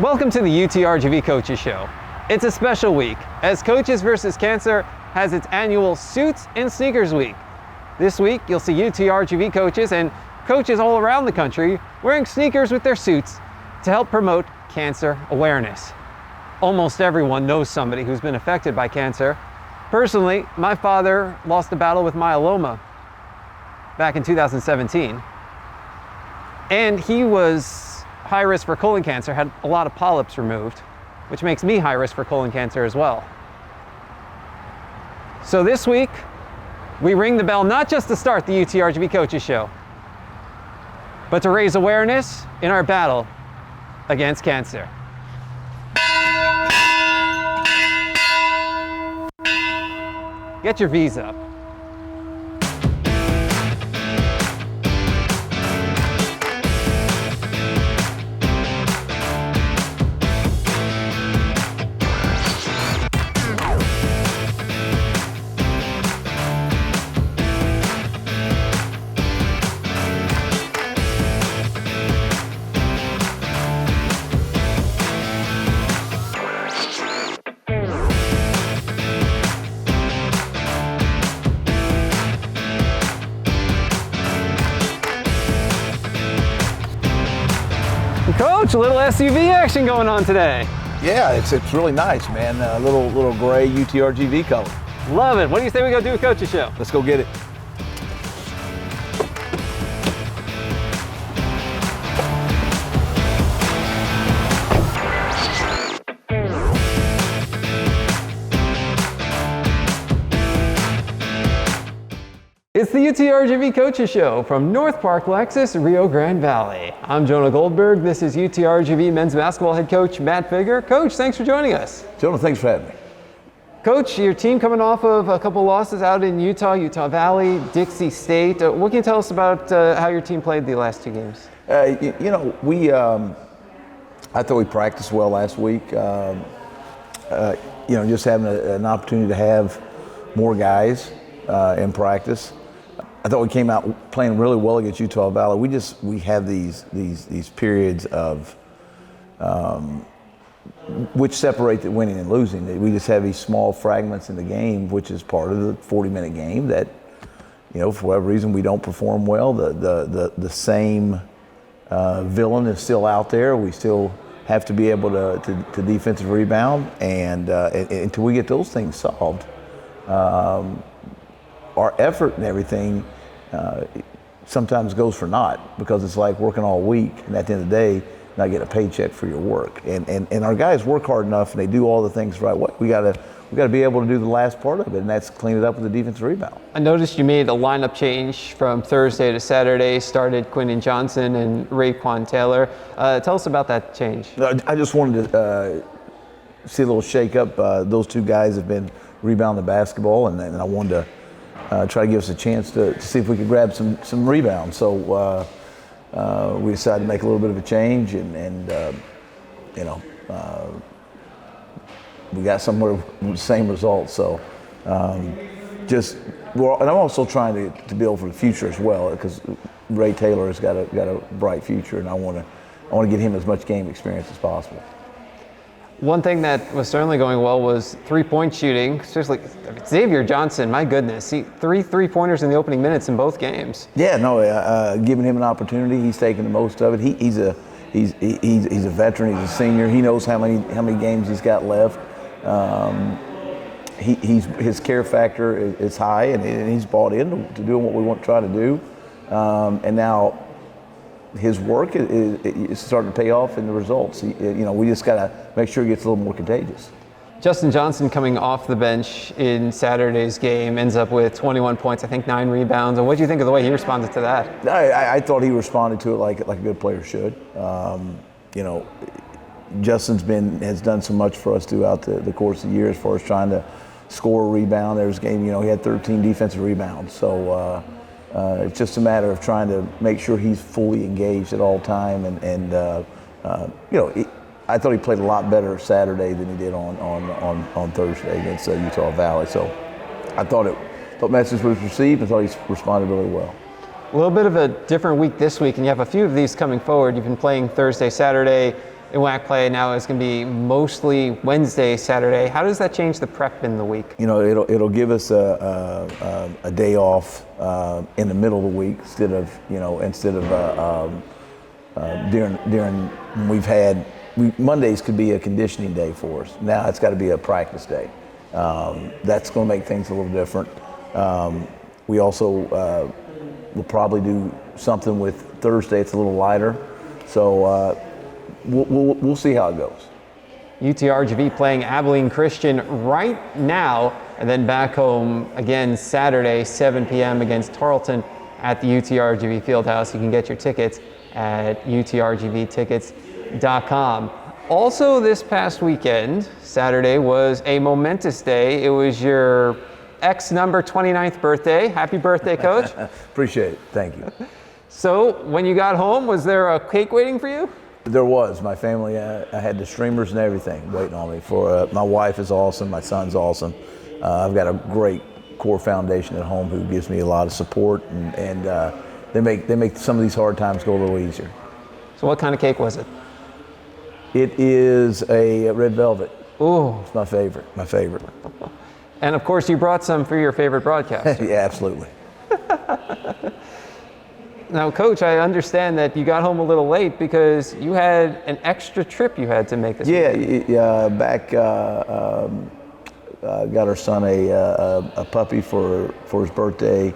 Welcome to the UTRGV Coaches Show. It's a special week as Coaches vs. Cancer has its annual Suits and Sneakers Week. This week, you'll see UTRGV coaches and coaches all around the country wearing sneakers with their suits to help promote cancer awareness. Almost everyone knows somebody who's been affected by cancer. Personally, my father lost a battle with myeloma back in 2017. And he was high risk for colon cancer, had a lot of polyps removed, which makes me high risk for colon cancer as well. So this week, we ring the bell not just to start the UTRGV Coaches Show, but to raise awareness in our battle against cancer. Get your V's up. Coach, a little SUV action going on today. Yeah, it's really nice, man. A little gray UTRGV color. Love it. What do you say we go do a Coaches Show? Let's go get it. It's the UTRGV Coaches Show from North Park, Lexus, Rio Grande Valley. I'm Jonah Goldberg. This is UTRGV men's basketball head coach Matt Figger. Coach, thanks for joining us. Jonah, thanks for having me. Coach, your team coming off of a couple losses out in Utah Valley, Dixie State. What can you tell us about how your team played the last two games? I thought we practiced well last week. Just having an opportunity to have more guys in practice. I thought we came out playing really well against Utah Valley. We have these periods of which separate the winning and losing. We just have these small fragments in the game, which is part of the 40-minute game that, for whatever reason, we don't perform well. The same villain is still out there. We still have to be able to defensive rebound, and until we get those things solved, our effort and everything sometimes goes for naught, because it's like working all week and at the end of the day not getting a paycheck for your work. And our guys work hard enough and they do all the things right way. We gotta be able to do the last part of it, and that's clean it up with the defensive rebound. I noticed you made a lineup change from Thursday to Saturday, started Quinton Johnson and Raekwon Taylor. Tell us about that change. I just wanted to see a little shake up. Those two guys have been rebounding the basketball, and I wanted to try to give us a chance to see if we could grab some rebounds. So we decided to make a little bit of a change, and we got somewhere with the same results. So and I'm also trying to build for the future as well, because Ray Taylor has got a bright future, and I want to get him as much game experience as possible. One thing that was certainly going well was three-point shooting. Especially Xavier Johnson, my goodness, three three-pointers in the opening minutes in both games. Yeah, no, giving him an opportunity, he's taking the most of it. He's a veteran. He's a senior. He knows how many games he's got left. His care factor is high, and he's bought in to doing what we want to try to do. And now his work is starting to pay off in the results. We just got to make sure he gets a little more contagious. Justin Johnson, coming off the bench in Saturday's game, ends up with 21 points, I think 9 rebounds. And what do you think of the way he responded to that? I thought he responded to it like a good player should. Justin's has done so much for us throughout the course of the year as far as trying to score a rebound. There's a game, he had 13 defensive rebounds. So it's just a matter of trying to make sure he's fully engaged at all time. I thought he played a lot better Saturday than he did on Thursday against Utah Valley. So I thought message was received. I thought he responded really well. A little bit of a different week this week, and you have a few of these coming forward. You've been playing Thursday, Saturday, in WAC play now is going to be mostly Wednesday, Saturday. How does that change the prep in the week? You know, it'll give us a day off in the middle of the week instead of during when we've had Mondays could be a conditioning day for us. Now it's got to be a practice day. That's going to make things a little different. We also will probably do something with Thursday. It's a little lighter, so we'll see how it goes. UTRGV playing Abilene Christian right now, and then back home again Saturday, 7 p.m. against Tarleton at the UTRGV Fieldhouse. You can get your tickets at utrgvtickets.com. Also this past weekend, Saturday, was a momentous day. It was your X number 29th birthday. Happy birthday, Coach. Appreciate it. Thank you. So when you got home, was there a cake waiting for you? There was. My family, I had the streamers and everything waiting on me. For my wife is awesome. My son's awesome. I've got a great core foundation at home who gives me a lot of support, and they make some of these hard times go a little easier. So what kind of cake was it? It is a red velvet. Ooh. It's my favorite. My favorite. And of course, you brought some for your favorite broadcast. Yeah, absolutely. Now, Coach, I understand that you got home a little late because you had an extra trip you had to make this weekend. Yeah. Got our son a puppy for his birthday.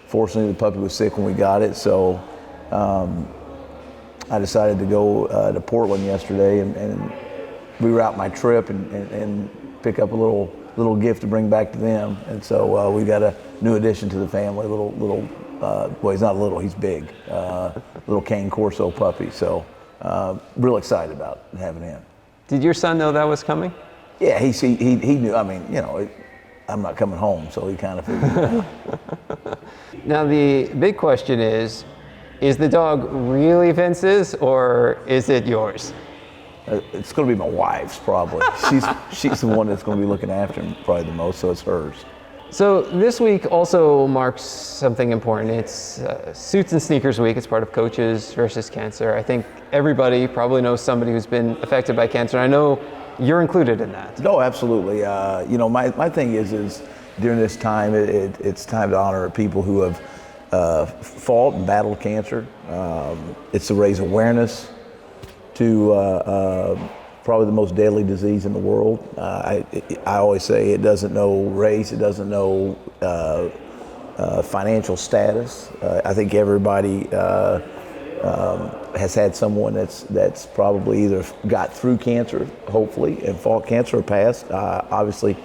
Fortunately, the puppy was sick when we got it, so I decided to go to Portland yesterday and reroute my trip and pick up a little gift to bring back to them. And so we got a new addition to the family, well, he's not little, he's big, little Cane Corso puppy. So real excited about having him. Did your son know that was coming? Yeah, he knew. I mean, I'm not coming home, so he kind of figured it out. Now the big question is the dog really Vince's or is it yours? It's going to be my wife's probably. She's the one that's going to be looking after him probably the most, so it's hers. So this week also marks something important. It's Suits and Sneakers Week. It's part of Coaches versus Cancer. I think everybody probably knows somebody who's been affected by cancer. I know you're included in that. No, absolutely. My thing is during this time, it's time to honor people who have fought and battled cancer. It's to raise awareness to probably the most deadly disease in the world. I always say it doesn't know race, it doesn't know financial status. I think everybody has had someone that's probably either got through cancer, hopefully, and fought cancer or passed. Obviously,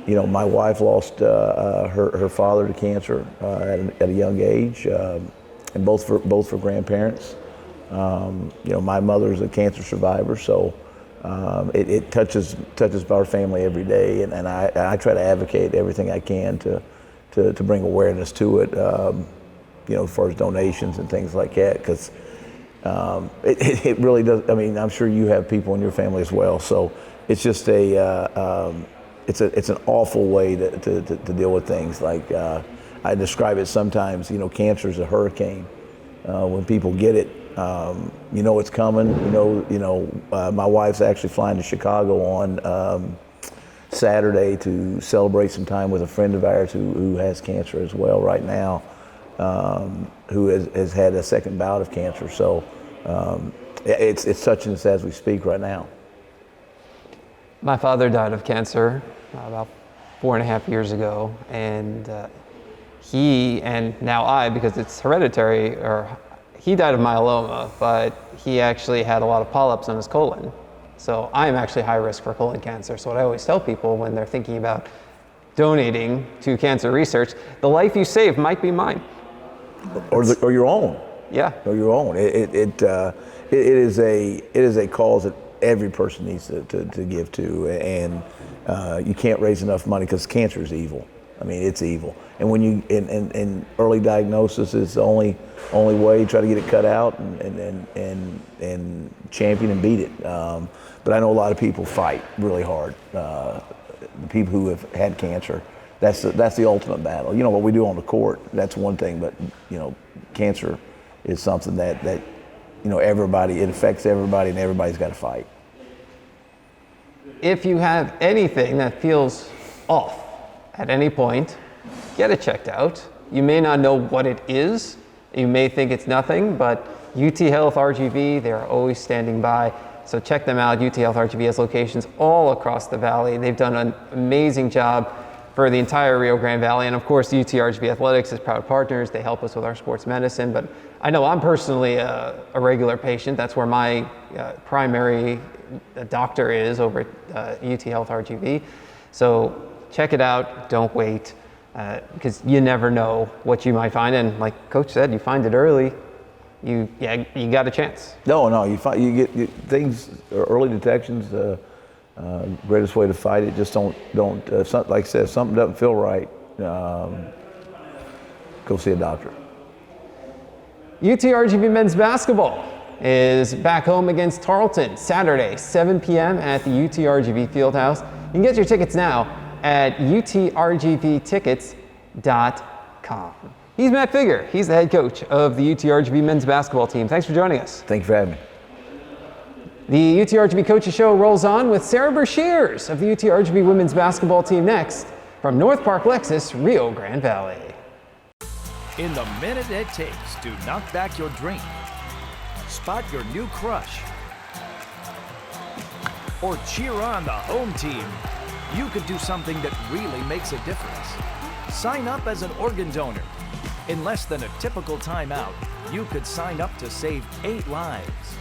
my wife lost her father to cancer at a young age, and both for grandparents. My mother's a cancer survivor, so it touches our family every day, and I try to advocate everything I can to bring awareness to it, as far as donations and things like that, because it really does. I mean, I'm sure you have people in your family as well, so it's just it's an awful way to deal with things. Like I describe it sometimes, cancer is a hurricane. When people get it, it's coming. My wife's actually flying to Chicago on Saturday to celebrate some time with a friend of ours who has cancer as well right now, who has had a second bout of cancer. So it's touching us as we speak right now. My father died of cancer about 4.5 years ago, and he, and now I, because it's hereditary, he died of myeloma, but he actually had a lot of polyps on his colon. So I'm actually high risk for colon cancer. So what I always tell people when they're thinking about donating to cancer research, the life you save might be mine. Or your own. Yeah. Or your own. It is a cause that every person needs to give to, and you can't raise enough money because cancer is evil. I mean, it's evil. And when you in early diagnosis is the only way. Try to get it cut out and champion and beat it. But I know a lot of people fight really hard. The people who have had cancer, that's the ultimate battle. What we do on the court, that's one thing. But cancer is something that everybody, it affects everybody, and everybody's got to fight. if you have anything that feels off at any point, get it checked out. You may not know what it is. You may think it's nothing, but UT Health RGV, they're always standing by. So check them out. UT Health RGV has locations all across the valley. They've done an amazing job for the entire Rio Grande Valley. And of course, UTRGV Athletics is proud partners. They help us with our sports medicine. But I know I'm personally a regular patient. That's where my primary doctor is over at UT Health RGV. So check it out. Don't wait, because you never know what you might find. And like Coach said, you find it early, you got a chance. No, you get things, early detections. Greatest way to fight it. Just don't. Like I said, if something doesn't feel right, go see a doctor. UTRGV men's basketball is back home against Tarleton Saturday, 7 p.m. at the UTRGV Fieldhouse. You can get your tickets now at utrgvtickets.com. He's Matt Figger. He's the head coach of the UTRGV men's basketball team. Thanks for joining us. Thank you for having me. The UTRGV Coaches Show rolls on with Sarah Bershiers of the UTRGV women's basketball team next from North Park Lexus, Rio Grande Valley. In the minute it takes to knock back your dream, spot your new crush, or cheer on the home team, you could do something that really makes a difference. Sign up as an organ donor. In less than a typical timeout, you could sign up to save 8 lives.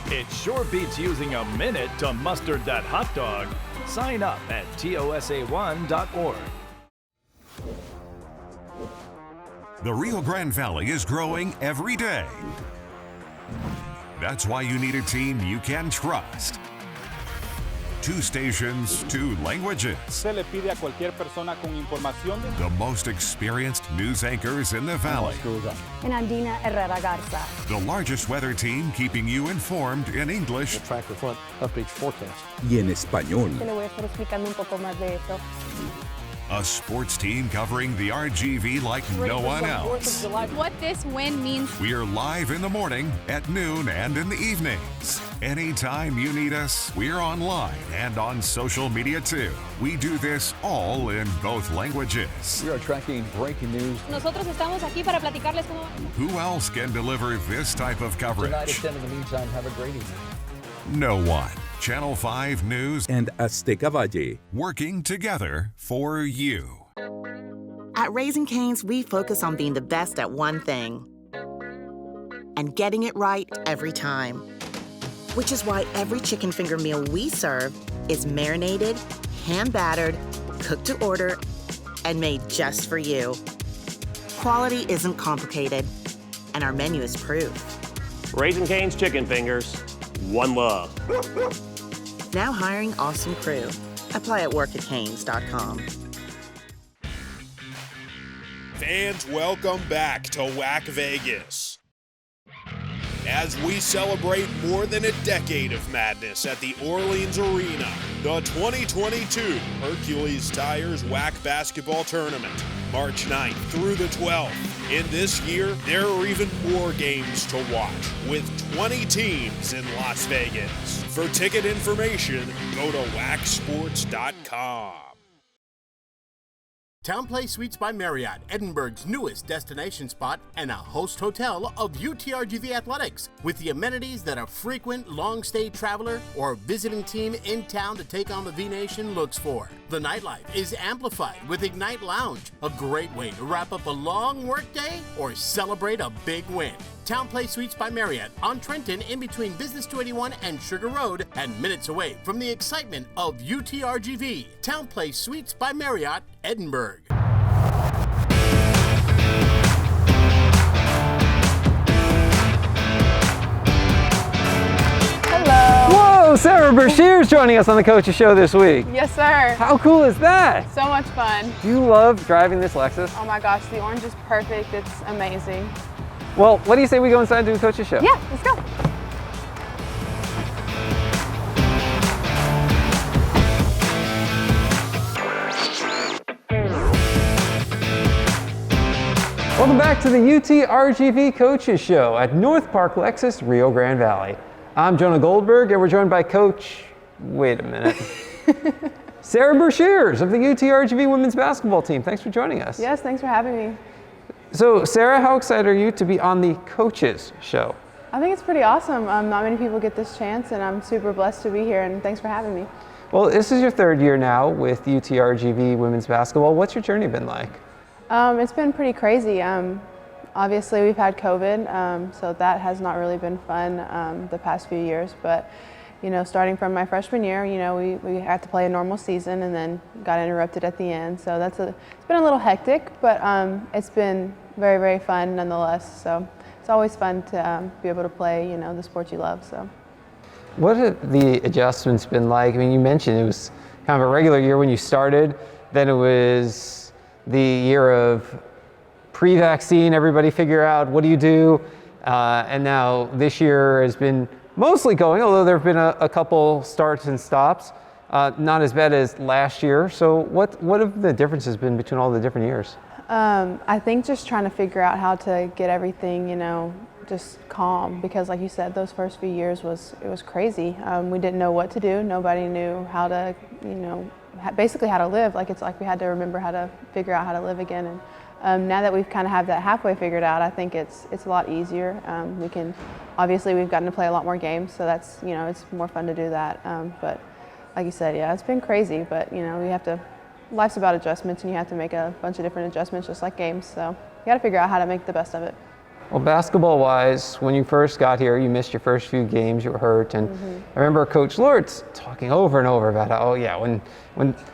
It sure beats using a minute to mustard that hot dog. Sign up at tosa1.org. The Rio Grande Valley is growing every day. That's why you need a team you can trust. 2 stations, 2 languages. Se le pide a cualquier persona con información de... The most experienced news anchors in the valley. And Andina Herrera Garza. The largest weather team keeping you informed in English. The tracker front updates forecast. Y en español. Te le voy a estar explicando un poco más de esto. A sports team covering the RGV like no one else. What this win means. We're live in the morning, at noon, and in the evenings. Anytime you need us, we're online and on social media too. We do this all in both languages. We are tracking breaking news. Nosotros estamos aquí para platicarles cómo... Who else can deliver this type of coverage? Tonight at 10 in the meantime, have a great evening. No one. Channel 5 News and Azteca Valle. Working together for you. At Raising Cane's, we focus on being the best at one thing and getting it right every time. Which is why every chicken finger meal we serve is marinated, hand-battered, cooked to order, and made just for you. Quality isn't complicated, and our menu is proof. Raising Cane's Chicken Fingers, one love. Now hiring awesome crew. Apply at workatcanes.com. Fans, welcome back to WAC Vegas. As we celebrate more than a decade of madness at the Orleans Arena, the 2022 Hercules Tires WAC Basketball Tournament, March 9th through the 12th. In this year, there are even more games to watch, with 20 teams in Las Vegas. For ticket information, go to wacsports.com. Town Place Suites by Marriott, Edinburgh's newest destination spot and a host hotel of UTRGV Athletics, with the amenities that a frequent long-stay traveler or visiting team in town to take on the V-Nation looks for. The nightlife is amplified with Ignite Lounge, a great way to wrap up a long workday or celebrate a big win. Town Place Suites by Marriott on Trenton, in between Business 281 and Sugar Road, and minutes away from the excitement of UTRGV. Town Place Suites by Marriott, Edinburgh. Whoa, Sarah Bershiers joining us on the Coaches Show this week. Yes, sir. How cool is that? So much fun. Do you love driving this Lexus? Oh my gosh, the orange is perfect. It's amazing. Well, what do you say we go inside and do the Coaches Show? Yeah, let's go. Welcome back to the UTRGV Coaches Show at North Park Lexus, Rio Grande Valley. I'm Jonah Goldberg, and we're joined by Coach, wait a minute, Sarah Bershiers of the UTRGV women's basketball team. Thanks for joining us. Yes, thanks for having me. So, Sarah, how excited are you to be on the Coaches Show? I think it's pretty awesome. Not many people get this chance, and I'm super blessed to be here, and thanks for having me. Well, this is your third year now with UTRGV women's basketball. What's your journey been like? It's been pretty crazy. Obviously, we've had COVID, so that has not really been fun the past few years. But, you know, starting from my freshman year, you know, we had to play a normal season and then got interrupted at the end. So it's been a little hectic, but it's been very, very fun nonetheless. So it's always fun to be able to play, you know, the sport you love. So. What have the adjustments been like? I mean, you mentioned it was kind of a regular year when you started, then it was the year of pre-vaccine, everybody figure out what do you do, and now this year has been mostly going, although there have been a couple starts and stops, not as bad as last year. So what have the differences been between all the different years? I think just trying to figure out how to get everything, you know, just calm, because like you said, those first few years it was crazy. We didn't know what to do. Nobody knew how to, you know, basically how to live. Like, it's like we had to remember how to figure out how to live again. And now that we've kind of have that halfway figured out, I think it's a lot easier. Obviously we've gotten to play a lot more games, so that's, you know, it's more fun to do that. But like you said, yeah, it's been crazy, but you know, life's about adjustments, and you have to make a bunch of different adjustments just like games. So you got to figure out how to make the best of it. Well, basketball-wise, when you first got here, you missed your first few games, you were hurt, and I remember Coach Lortz talking over and over about how, oh yeah,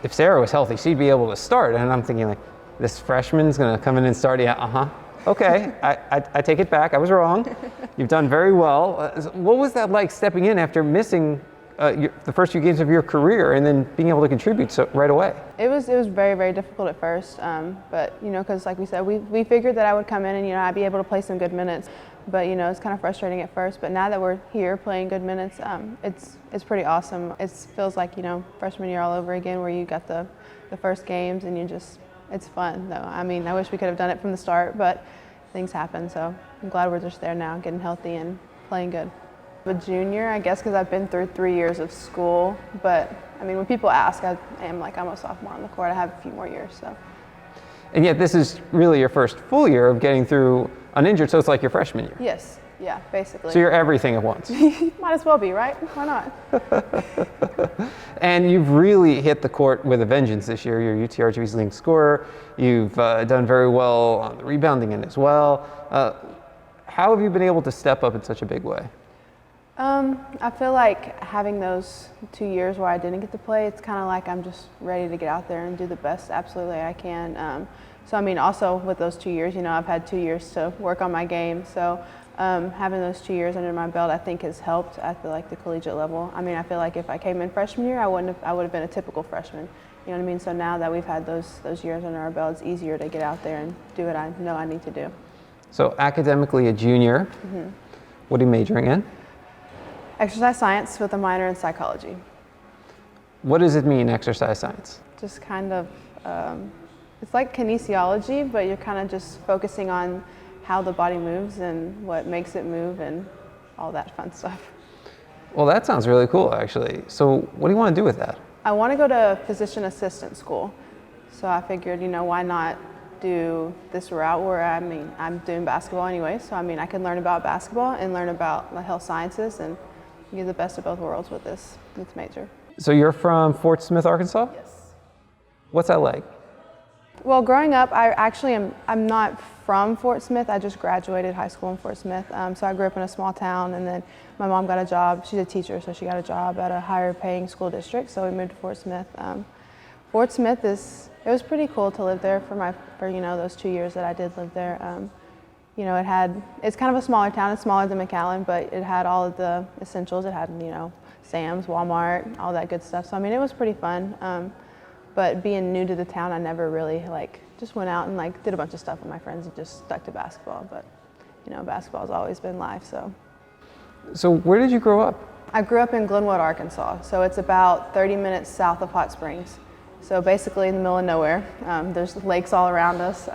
if Sarah was healthy, she'd be able to start, and I'm thinking like, this freshman's gonna come in and start, yeah, okay, I take it back, I was wrong. You've done very well. What was that like stepping in after missing the first few games of your career and then being able to contribute right away? It was very, very difficult at first, but you know, because like we said, we figured that I would come in and, you know, I'd be able to play some good minutes, but you know, it's kind of frustrating at first. But now that we're here playing good minutes, it's pretty awesome. It feels like, you know, freshman year all over again, where you got the first games and it's fun though. I mean, I wish we could have done it from the start, but things happen. So I'm glad we're just there now, getting healthy and playing good. A junior, I guess, because I've been through 3 years of school. But I mean, when people ask, I am like, I'm a sophomore on the court. I have a few more years. So. And yet, this is really your first full year of getting through uninjured, so it's like your freshman year. Yes. Yeah, basically. So you're everything at once. Might as well be, right? Why not? And you've really hit the court with a vengeance this year. You're UTRGV's leading scorer. You've done very well on the rebounding end as well. How have you been able to step up in such a big way? I feel like having those 2 years where I didn't get to play, it's kind of like I'm just ready to get out there and do the best absolutely I can. So I mean, also with those 2 years, you know, I've had 2 years to work on my game. So having those 2 years under my belt, I think has helped at the collegiate level. I mean, I feel like if I came in freshman year, I would have been a typical freshman. You know what I mean? So now that we've had those years under our belt, it's easier to get out there and do what I know I need to do. So academically a junior, what are you majoring in? Exercise science with a minor in psychology. What does it mean, exercise science? Just kind of, it's like kinesiology, but you're kind of just focusing on how the body moves and what makes it move and all that fun stuff. Well, that sounds really cool, actually. So what do you want to do with that? I want to go to physician assistant school. So I figured, you know, why not do this route where, I mean, I'm doing basketball anyway. So I mean, I can learn about basketball and learn about the health sciences and get the best of both worlds with this major. So you're from Fort Smith, Arkansas? Yes. What's that like? Well, growing up, I'm not from Fort Smith. I just graduated high school in Fort Smith. So I grew up in a small town, and then my mom got a job. She's a teacher, so she got a job at a higher paying school district. So we moved to Fort Smith. Fort Smith it was pretty cool to live there for you know, those 2 years that I did live there. You know, it's kind of a smaller town. It's smaller than McAllen, but it had all of the essentials. It had, you know, Sam's, Walmart, all that good stuff. So I mean, it was pretty fun. But being new to the town, I never really just went out and did a bunch of stuff with my friends and just stuck to basketball. But you know, basketball's always been life. So where did you grow up? I grew up in Glenwood, Arkansas. So it's about 30 minutes south of Hot Springs. So basically in the middle of nowhere. There's lakes all around us.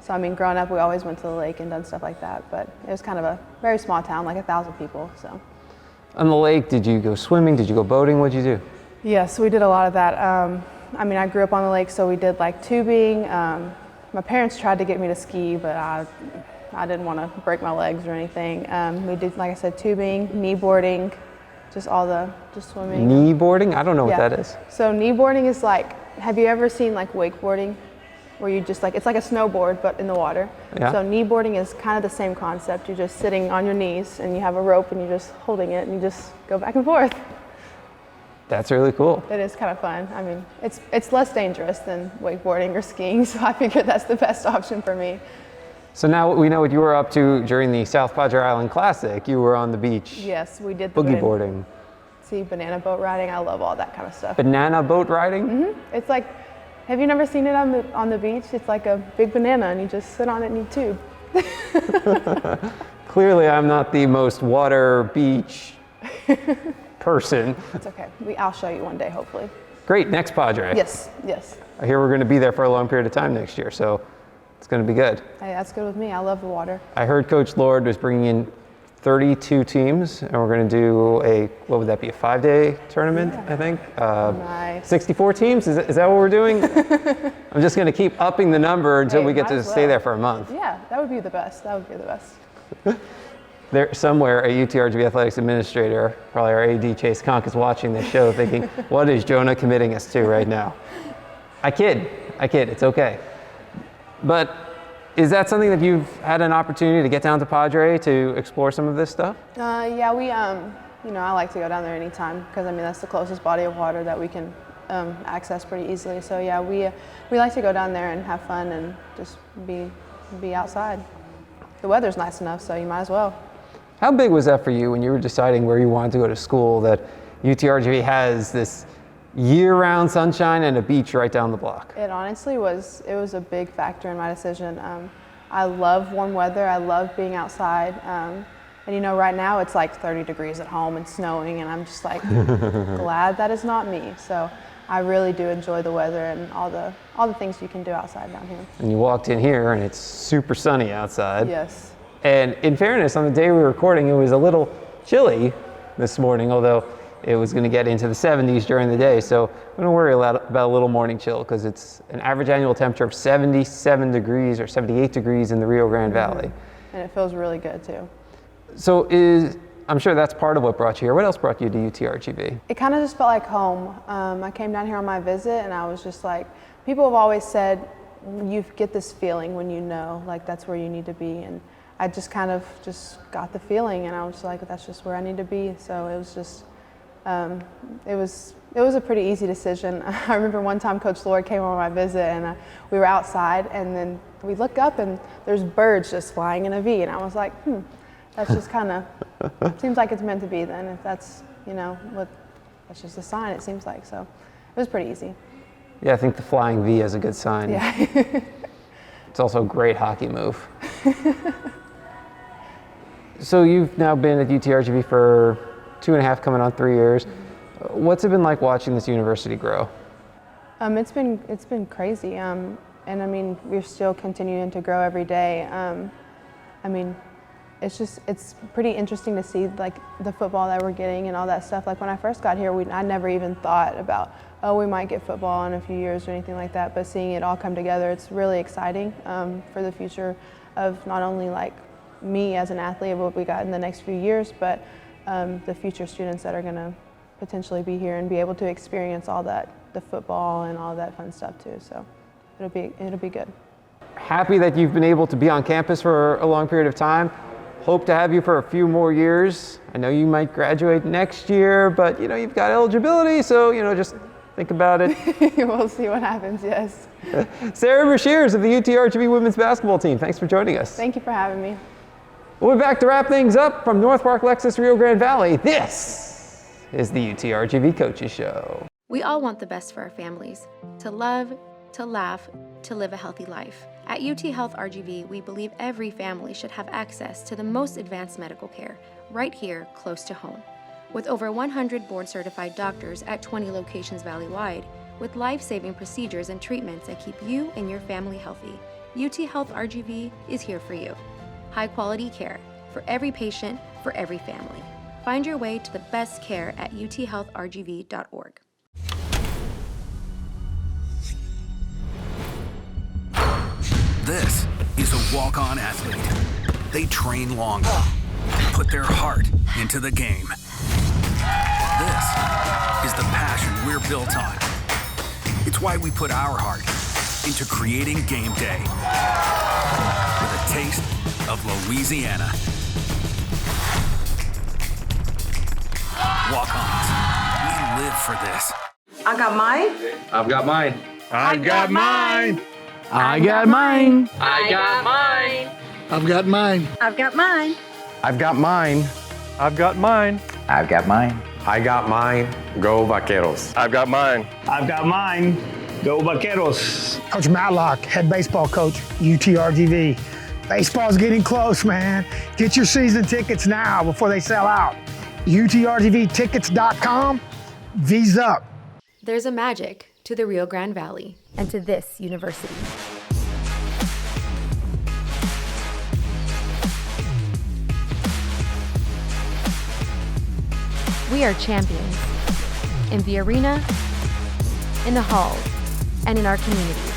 So I mean, growing up, we always went to the lake and done stuff like that. But it was kind of a very small town, like 1,000 people. So. On the lake, did you go swimming? Did you go boating? What'd you do? Yes, we did a lot of that. I mean, I grew up on the lake, so we did like tubing. My parents tried to get me to ski, but I didn't want to break my legs or anything. We did, like I said, tubing, knee boarding, just swimming. Knee boarding? I don't know what that is. So knee boarding is like, have you ever seen like wakeboarding? Where you just like, it's like a snowboard, but in the water. Yeah. So knee boarding is kind of the same concept. You're just sitting on your knees and you have a rope and you're just holding it and you just go back and forth. That's really cool. It is kind of fun. I mean, it's less dangerous than wakeboarding or skiing, so I figured that's the best option for me. So now we know what you were up to during the South Padre Island Classic. You were on the beach. Yes, we did the boogie boarding. See, banana boat riding. I love all that kind of stuff. Banana boat riding? Mm-hmm. It's like, have you never seen it on the beach? It's like a big banana and you just sit on it and you tube. Clearly, I'm not the most water beach person. It's okay. I'll show you one day, hopefully. Great. Next Padre. Yes. I hear we're going to be there for a long period of time next year, so it's going to be good. Hey, that's good with me. I love the water. I heard Coach Lord was bringing in 32 teams, and we're going to do what would that be, a 5-day tournament, I think? Nice. 64 teams? Is that what we're doing? I'm just going to keep upping the number until we get to stay there for a month. Yeah, that would be the best. There somewhere, a UTRGV athletics administrator, probably our AD Chase Conk, is watching this show thinking, what is Jonah committing us to right now? I kid, it's okay. But is that something that you've had an opportunity to get down to Padre to explore some of this stuff? Yeah, we, I like to go down there anytime because I mean that's the closest body of water that we can access pretty easily. So yeah, we like to go down there and have fun and just be outside. The weather's nice enough, so you might as well. How big was that for you when you were deciding where you wanted to go to school, that UTRGV has this year-round sunshine and a beach right down the block? It honestly was a big factor in my decision. I love warm weather. I love being outside. And right now it's like 30 degrees at home and snowing, and I'm just like glad that is not me. So I really do enjoy the weather and all the things you can do outside down here. And you walked in here and it's super sunny outside. Yes. And in fairness, on the day we were recording, it was a little chilly this morning, although it was going to get into the 70s during the day. So we don't worry about a little morning chill because it's an average annual temperature of 77 degrees or 78 degrees in the Rio Grande Valley. And it feels really good too. So I'm sure that's part of what brought you here. What else brought you to UTRGV? It kind of just felt like home. I came down here on my visit and I was just like, people have always said, you get this feeling when you know, like that's where you need to be. And I just kind of just got the feeling and I was like, that's just where I need to be. So it was just, it was a pretty easy decision. I remember one time Coach Lord came on my visit and we were outside and then we look up and there's birds just flying in a V and I was like, that's just kind of, seems like it's meant to be then. If that's, that's just a sign it seems like. So it was pretty easy. Yeah, I think the flying V is a good sign. Yeah. It's also a great hockey move. So you've now been at UTRGV for 2.5, coming on 3 years. What's it been like watching this university grow? It's been crazy, and I mean we're still continuing to grow every day. I mean, it's pretty interesting to see like the football that we're getting and all that stuff. Like when I first got here, I never even thought about we might get football in a few years or anything like that. But seeing it all come together, it's really exciting for the future of not only like me as an athlete of what we got in the next few years, but the future students that are going to potentially be here and be able to experience all that, the football and all that fun stuff too. So it'll be good. Happy that you've been able to be on campus for a long period of time. Hope to have you for a few more years. I know you might graduate next year, but you've got eligibility, so just think about it. We'll see what happens, yes. Sarah Bershiers of the UTRGV women's basketball team, thanks for joining us. Thank you for having me. We'll be back to wrap things up from North Park Lexus Rio Grande Valley. This is the UTRGV Coaches Show. We all want the best for our families, to love, to laugh, to live a healthy life. At UT Health RGV, we believe every family should have access to the most advanced medical care right here, close to home. With over 100 board-certified doctors at 20 locations valley-wide, with life-saving procedures and treatments that keep you and your family healthy, UT Health RGV is here for you. High-quality care for every patient, for every family. Find your way to the best care at uthealthrgv.org. This is a walk-on athlete. They train longer, put their heart into the game. This is the passion we're built on. It's why we put our heart into creating game day with a taste of Louisiana. Walk-ons, we live for this. I got mine. I've got mine. I've got mine. I got mine. I got mine. I've got mine. I've got mine. I've got mine. I've got mine. I've got mine. I got mine. Go Vaqueros. I've got mine. I've got mine. Go Vaqueros. Coach Matlock, head baseball coach, UTRGV. Baseball's getting close, man. Get your season tickets now before they sell out. UTRGVtickets.com. V's up. There's a magic to the Rio Grande Valley and to this university. We are champions in the arena, in the halls, and in our communities.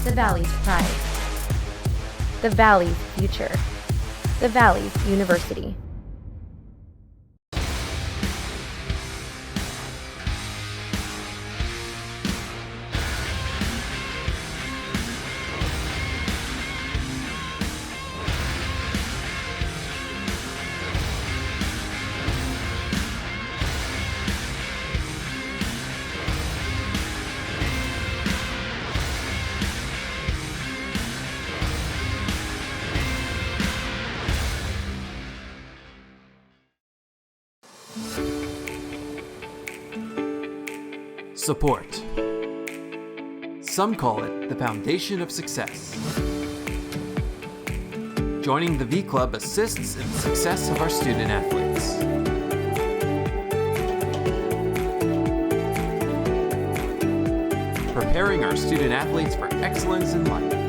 The Valley's pride. The Valley's future. The Valley's University. Support. Some call it the foundation of success. Joining the V Club assists in the success of our student athletes. Preparing our student athletes for excellence in life.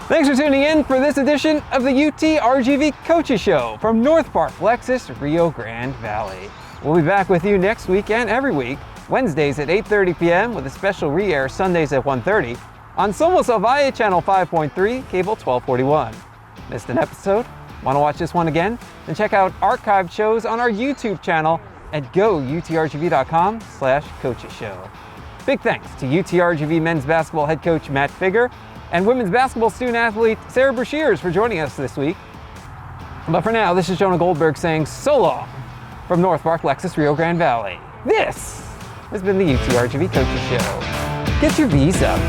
Thanks for tuning in for this edition of the UTRGV Coaches Show from North Park, Lexus, Rio Grande Valley. We'll be back with you next week and every week, Wednesdays at 8:30 p.m. with a special re-air Sundays at 1:30 on Somos El Valle Channel 5.3, Cable 1241. Missed an episode? Want to watch this one again? Then check out archived shows on our YouTube channel at goutrgv.com/coaches show. Big thanks to UTRGV men's basketball head coach Matt Figger and women's basketball student athlete Sarah Bershiers for joining us this week. But for now, this is Jonah Goldberg saying so long from North Park, Lexus, Rio Grande Valley. This has been the UTRGV Coaches Show. Get your V's up.